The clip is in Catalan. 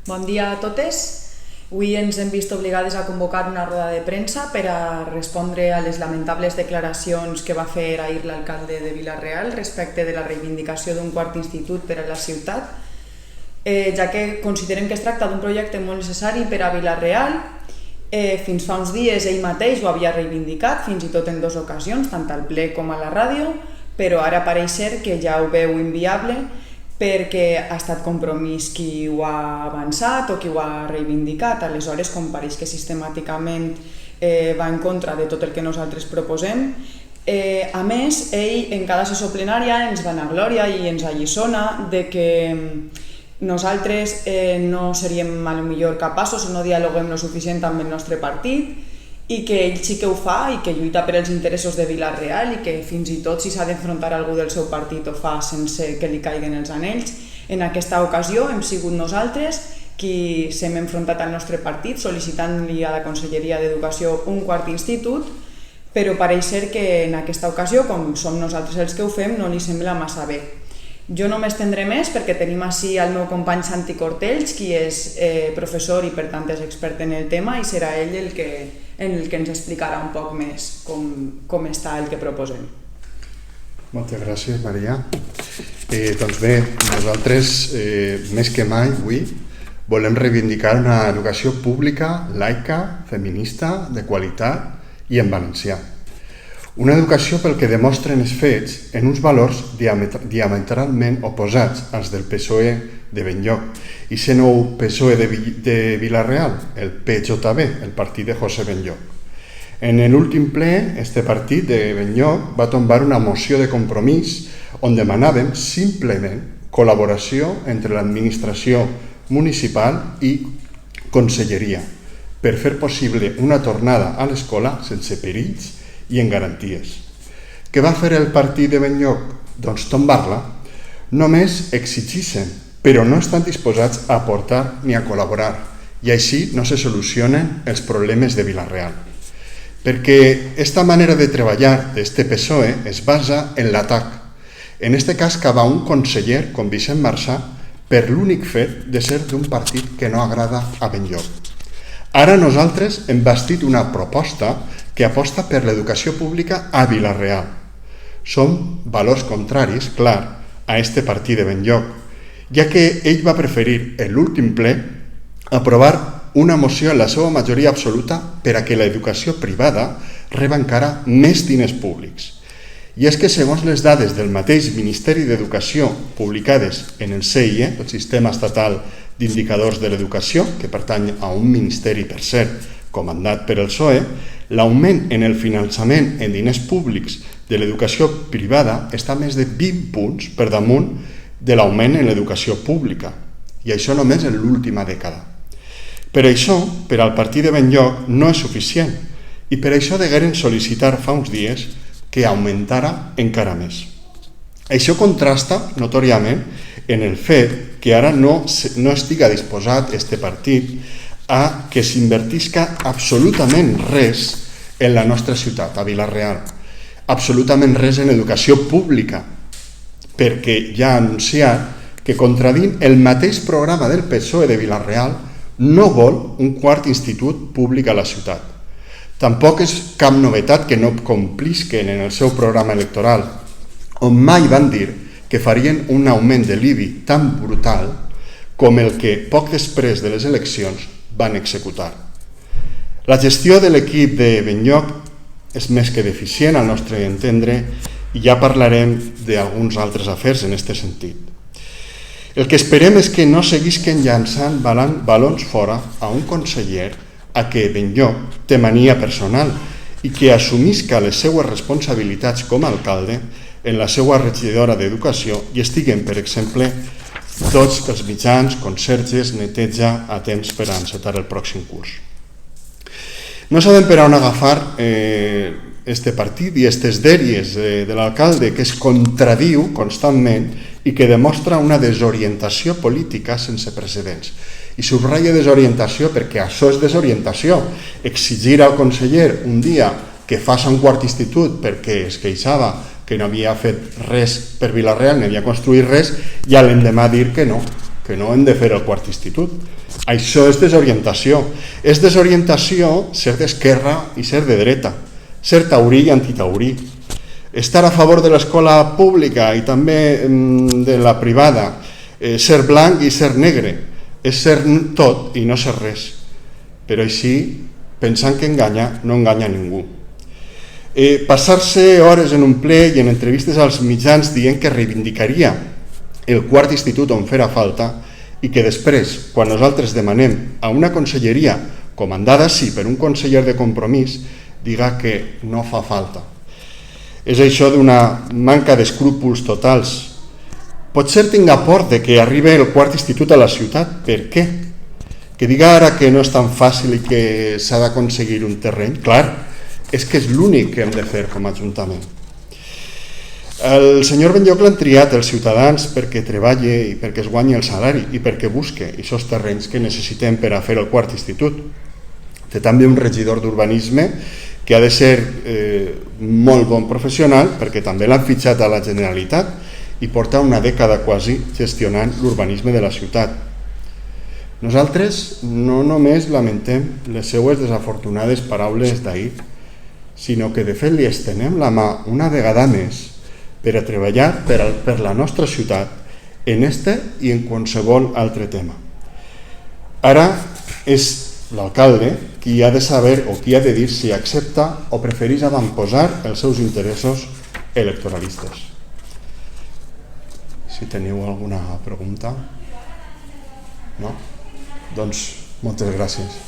Bon dia a totes. Avui ens hem vist obligades a convocar una roda de premsa per a respondre a les lamentables declaracions que va fer ahir l'alcalde de Vila-real respecte de la reivindicació d'un quart institut per a la ciutat, ja que considerem que es tracta d'un projecte molt necessari per a Vila-real. Fins fa uns dies ell mateix ho havia reivindicat, fins i tot en 2 ocasions, tant al ple com a la ràdio, però ara pareix ser que ja ho veu inviable perquè ha estat Compromís qui ho ha avançat o qui ho ha reivindicat. Aleshores, com pareix que sistemàticament va en contra de tot el que nosaltres proposem. A més, ell en cada sessió plenària ens vanagloria i ens alliçona de que nosaltres no seríem potser capaços o no dialoguem lo suficient amb el nostre partit i que ell sí que ho fa i que lluita per els interessos de Vila-real i que fins i tot si s'ha d'enfrontar algú del seu partit ho fa sense que li caiguen els anells. En aquesta ocasió hem sigut nosaltres qui s'hem enfrontat al nostre partit sol·licitant-li a la Conselleria d'Educació un quart institut, però pareix ser que en aquesta ocasió, com som nosaltres els que ho fem, no li sembla massa bé. Jo no m'estendré més perquè tenim ací el meu company Santi Cortells, qui és professor i per tant és expert en el tema i serà ell el que ens explicarà un poc més com està el que proposem. Moltes gràcies, Maria. Doncs bé, nosaltres més que mai avui volem reivindicar una educació pública, laica, feminista, de qualitat i en valencià. Una educació pel que demostren els fets en uns valors diametralment oposats als del PSOE de Benlloc i ser nou PSOE de Vila-real, el PJB, el partit de José Benlloc. En l'últim ple, este partit de Benlloc va tombar una moció de Compromís on demanàvem simplement col·laboració entre l'administració municipal i conselleria per fer possible una tornada a l'escola sense perills i en garanties. Què va fer el partit de Benlloc? Doncs tombar-la. Només exigeixen, però no estan disposats a aportar ni a col·laborar, i així no se solucionen els problemes de Vila-real. Perquè aquesta manera de treballar d'este PSOE es basa en l'atac. En este cas cava un conseller com Vicent Marsà per l'únic fet de ser d'un partit que no agrada a Benlloc. Ara nosaltres hem bastit una proposta que aposta per l'educació pública a Vila-real. Són valors contraris, clar, a este partit de Benlloc, ja que ell va preferir, en l'últim ple, aprovar una moció en la seva majoria absoluta per a que l'educació privada reba encara més diners públics. I és que, segons les dades del mateix Ministeri d'Educació publicades en el CIE, el Sistema Estatal d'Indicadors de l'Educació, que pertany a un ministeri, per cert, comandat per el PSOE, l'augment en el finançament en diners públics de l'educació privada està més de 20 punts per damunt de l'augment en l'educació pública, i això només en l'última dècada. Per això, per al partit de Benlloc no és suficient, i per això degueren sol·licitar fa uns dies que augmentara encara més. Això contrasta notòriament en el fet que ara no estiga disposat este partit a que s'invertisca absolutament res en la nostra ciutat, a Vila-real. Absolutament res en educació pública, perquè ja ha anunciat que contradint el mateix programa del PSOE de Vila-real no vol un quart institut públic a la ciutat. Tampoc és cap novetat que no complisquen en el seu programa electoral, on mai van dir que farien un augment de l'IBI tan brutal com el que poc després de les eleccions van executar. La gestió de l'equip de Benlloc és més que deficient al nostre entendre i ja parlarem d'alguns altres afers en aquest sentit. El que esperem és que no seguisquen llançant balons fora a un conseller a què Benlloc té mania personal i que assumisca les seues responsabilitats com a alcalde en la seva regidora d'Educació i estiguen, per exemple, tots els mitjans, conserges, neteja a temps per a encetar el pròxim curs. No sabem per on agafar este partit i aquestes dèries de l'alcalde que es contradiu constantment i que demostra una desorientació política sense precedents. I subratlla desorientació perquè això és desorientació. Exigir al conseller un dia que faci un quart institut perquè es queixava que no havia fet res per Vila-real, no havia construït res, i a l'endemà dir que no hem de fer el quart institut. Això és desorientació. És desorientació ser d'esquerra i ser de dreta, ser taurí i antitaurí. Estar a favor de l'escola pública i també de la privada, ser blanc i ser negre, és ser tot i no ser res. Però així, pensant que enganya, no enganya ningú. Passar-se hores en un ple i en entrevistes als mitjans dient que reivindicaria el quart institut on fera falta i que després, quan nosaltres demanem a una conselleria comandada sí per un conseller de Compromís, diga que no fa falta. És això d'una manca d'escrúpols totals. Potser tinga por de que arribi el quart institut a la ciutat. Per què? Que diga ara que no és tan fàcil i que s'ha d'aconseguir un terreny. Clar, és que és l'únic que hem de fer com a Ajuntament. El senyor Benlloc l'han triat els ciutadans perquè treballi i perquè es guanyi el salari i perquè busque aquests terrenys que necessitem per a fer el quart institut. Té també un regidor d'urbanisme que ha de ser molt bon professional perquè també l'han fitxat a la Generalitat i porta una dècada quasi gestionant l'urbanisme de la ciutat. Nosaltres no només lamentem les seues desafortunades paraules d'ahir, sinó que de fet li estenem la mà una vegada més per a treballar per la nostra ciutat en este i en qualsevol altre tema. Ara és l'alcalde qui ha de saber o qui ha de dir si accepta o prefereix avantposar els seus interessos electoralistes. Si teniu alguna pregunta? No? Doncs moltes gràcies.